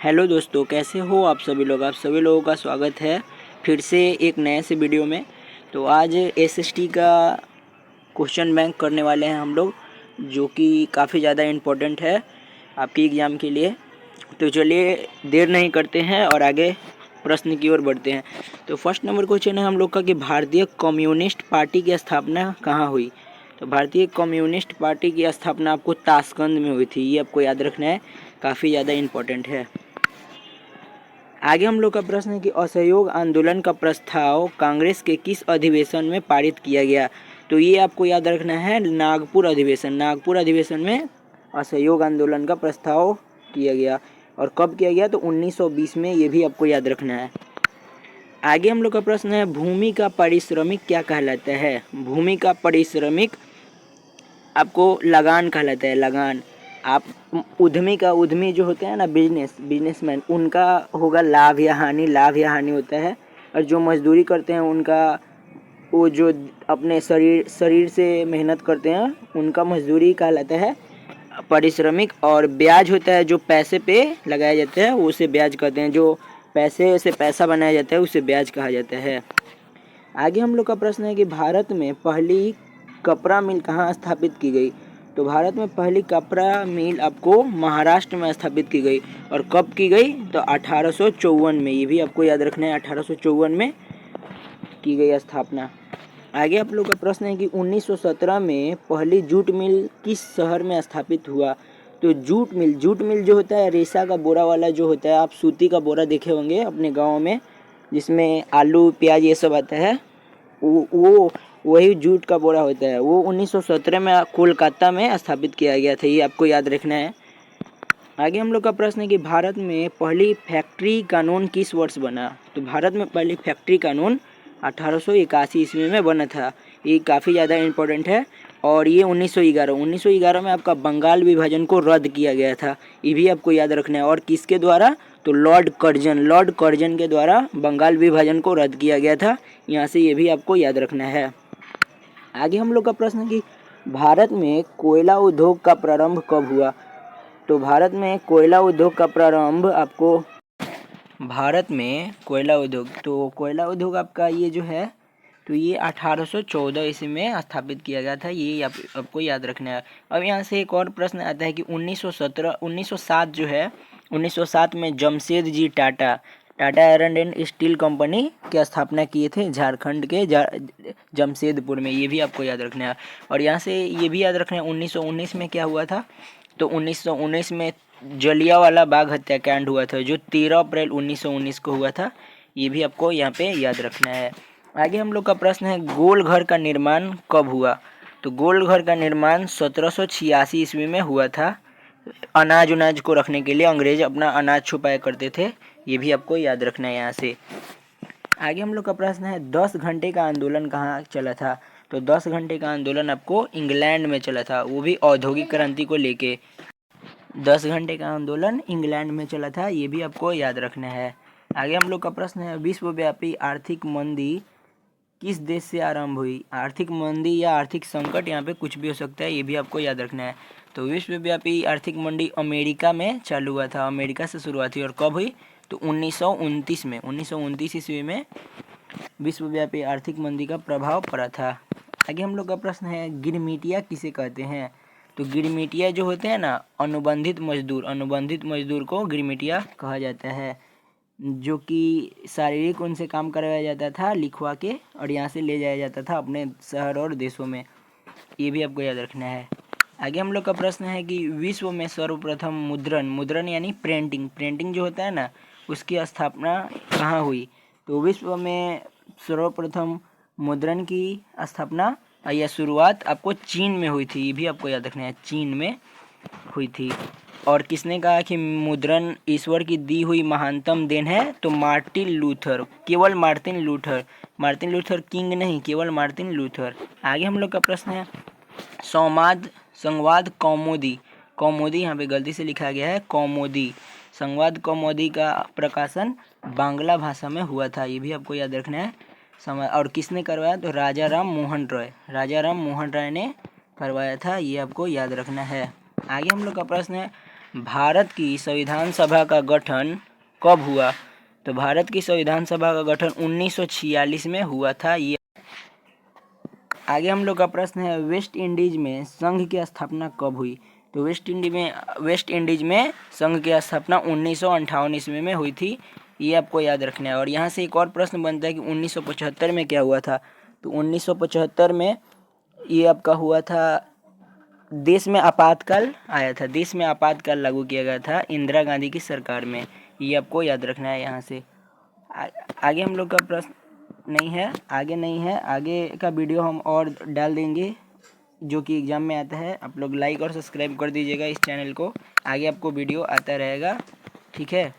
Hello दोस्तों, कैसे हो आप सभी लोग। आप सभी लोगों का स्वागत है फिर से एक नए से वीडियो में। तो आज एसएसटी का क्वेश्चन बैंक करने वाले हैं हम लोग, जो कि काफ़ी ज़्यादा इम्पोर्टेंट है आपकी एग्ज़ाम के लिए। तो चलिए देर नहीं करते हैं और आगे प्रश्न की ओर बढ़ते हैं। तो फर्स्ट नंबर क्वेश्चन है हम लोग का कि भारतीय कम्युनिस्ट पार्टी की स्थापना कहाँ हुई। तो भारतीय कम्युनिस्ट पार्टी की स्थापना आपको ताशकंद में हुई थी, ये आपको याद रखना है, काफ़ी ज़्यादा इम्पोर्टेंट है। आगे हम लोग का प्रश्न है कि असहयोग आंदोलन का प्रस्ताव कांग्रेस के किस अधिवेशन में पारित किया गया। तो ये आपको याद रखना है, नागपुर अधिवेशन। नागपुर अधिवेशन में असहयोग आंदोलन का प्रस्ताव किया गया। और कब किया गया, तो 1920 में, ये भी आपको याद रखना है। आगे हम लोग का प्रश्न है भूमि का पारिश्रमिक क्या कहलाता है। भूमि का पारिश्रमिक आपको लगान कहलाता है, लगान। आप उद्यमी जो होते हैं ना, बिजनेसमैन, उनका होगा लाभ या हानि। लाभ या हानि होता है। और जो मजदूरी करते हैं उनका, वो जो अपने शरीर से मेहनत करते हैं उनका मजदूरी कहलाता है पारिश्रमिक। और ब्याज होता है जो पैसे पे लगाया जाता है, उसे ब्याज कहते हैं। जो पैसे से पैसा बनाया जाता है उसे ब्याज कहा जाता है। आगे हम लोग का प्रश्न है कि भारत में पहली कपड़ा मिल कहाँ स्थापित की गई। तो भारत में पहली कपड़ा मिल आपको महाराष्ट्र में स्थापित की गई। और कब की गई, तो 1854 में। ये भी आपको याद रखना है, 1854 में की गई स्थापना। आगे आप लोग का प्रश्न है कि 1917 में पहली जूट मिल किस शहर में स्थापित हुआ। तो जूट मिल जो होता है, रेशा का बोरा वाला जो होता है, आप सूती का बोरा देखे होंगे अपने गाँव में, जिसमें आलू प्याज ये सब आता है, वो वही जूट का बोरा होता है। वो 1917 में कोलकाता में स्थापित किया गया था, ये आपको याद रखना है। आगे हम लोग का प्रश्न है कि भारत में पहली फैक्ट्री कानून किस वर्ष बना। तो भारत में पहली फैक्ट्री कानून 1881 ईस्वी में बना था। ये काफ़ी ज़्यादा इम्पोर्टेंट है। और ये 1911 में आपका बंगाल विभाजन को रद्द किया गया था, ये भी आपको याद रखना है। और किसके द्वारा, तो लॉर्ड कर्जन के द्वारा बंगाल विभाजन को रद्द किया गया था। यहाँ से ये भी आपको याद रखना है। आगे हम लोग का प्रश्न है कि भारत में कोयला उद्योग का प्रारंभ कब हुआ। तो भारत में कोयला उद्योग का प्रारंभ आपको, भारत में कोयला उद्योग, तो कोयला उद्योग आपका ये जो है, तो ये 1814 ईस्वी में स्थापित किया गया था, ये आपको याद रखना है। अब यहाँ से एक और प्रश्न आता है कि 1907 जो है, 1907 में Jamshed ji Tata iron and steel company की स्थापना किए थे झारखंड के जमशेदपुर में, ये भी आपको याद रखना है। और यहाँ से ये भी याद रखना है 1919 में क्या हुआ था। तो 1919 में जलियांवाला बाग हत्याकांड हुआ था, जो 13 अप्रैल 1919 को हुआ था, ये भी आपको यहाँ पे याद रखना है। आगे हम लोग का प्रश्न है गोल घर का निर्माण कब हुआ। तो गोल घर का निर्माण 1786 ईस्वी में हुआ था। अनाज को रखने के लिए अंग्रेज अपना अनाज छुपाया करते थे, ये भी आपको याद रखना है यहाँ से। आगे हम लोग का प्रश्न है 10 घंटे का आंदोलन कहाँ चला था। तो 10 घंटे का आंदोलन आपको इंग्लैंड में चला था, वो भी औद्योगिक क्रांति को लेके। 10 घंटे का आंदोलन इंग्लैंड में चला था, ये भी आपको याद रखना है। आगे हम लोग का प्रश्न है विश्वव्यापी आर्थिक मंदी किस देश से आरंभ हुई। आर्थिक मंदी या आर्थिक संकट, यहाँ पे कुछ भी हो सकता है, ये भी आपको याद रखना है। तो विश्वव्यापी आर्थिक मंदी अमेरिका में चालू हुआ था, अमेरिका से शुरुआत हुई। और कब हुई, तो 1929 में, 1929 ईस्वी में विश्वव्यापी आर्थिक मंदी का प्रभाव पड़ा था। आगे हम लोग का प्रश्न है गिरमिटिया किसे कहते हैं। तो गिरमिटिया जो होते हैं ना, अनुबंधित मजदूर को गिरमिटिया कहा जाता है, जो कि शारीरिक उनसे काम करवाया जाता था लिखवा के, और यहाँ से ले जाया जाता था अपने शहर और देशों में, ये भी आपको याद रखना है। आगे हम लोग का प्रश्न है कि विश्व में सर्वप्रथम मुद्रण यानी प्रिंटिंग जो होता है ना, उसकी स्थापना कहाँ हुई। तो विश्व में सर्वप्रथम मुद्रण की स्थापना या शुरुआत आपको चीन में हुई थी, ये भी आपको याद रखना है, चीन में हुई थी। और किसने कहा कि मुद्रण ईश्वर की दी हुई महानतम देन है। तो मार्टिन लूथर, केवल मार्टिन लूथर किंग नहीं, केवल मार्टिन लूथर। आगे हम लोग का प्रश्न है संवाद कौमुदी, यहाँ पे गलती से लिखा गया है कौमुदी। संवाद कौमुदी का प्रकाशन बांग्ला भाषा में हुआ था, ये भी आपको याद रखना है। और किसने करवाया, तो राजा राम मोहन राय ने करवाया था, ये आपको याद रखना है। आगे हम लोग का प्रश्न है भारत की संविधान सभा का गठन कब हुआ? तो भारत की संविधान सभा का गठन 1946 में हुआ था। ये आगे हम लोग का प्रश्न है, वेस्ट इंडीज में संघ की स्थापना कब हुई? तो वेस्ट इंडीज में संघ की स्थापना 1958 ईस्वी में हुई थी। ये आपको याद रखना है। और यहाँ से एक और प्रश्न बनता है कि 1975 में क्या हुआ था? तो 1975 में ये आपका हुआ था, देश में आपातकाल आया था। देश में आपातकाल लागू किया गया था इंदिरा गांधी की सरकार में। ये आपको याद रखना है। यहाँ से आगे हम लोग का प्रश्न नहीं है, आगे का वीडियो हम और डाल देंगे जो कि एग्ज़ाम में आता है। आप लोग लाइक और सब्सक्राइब कर दीजिएगा इस चैनल को, आगे आपको वीडियो आता रहेगा। ठीक है।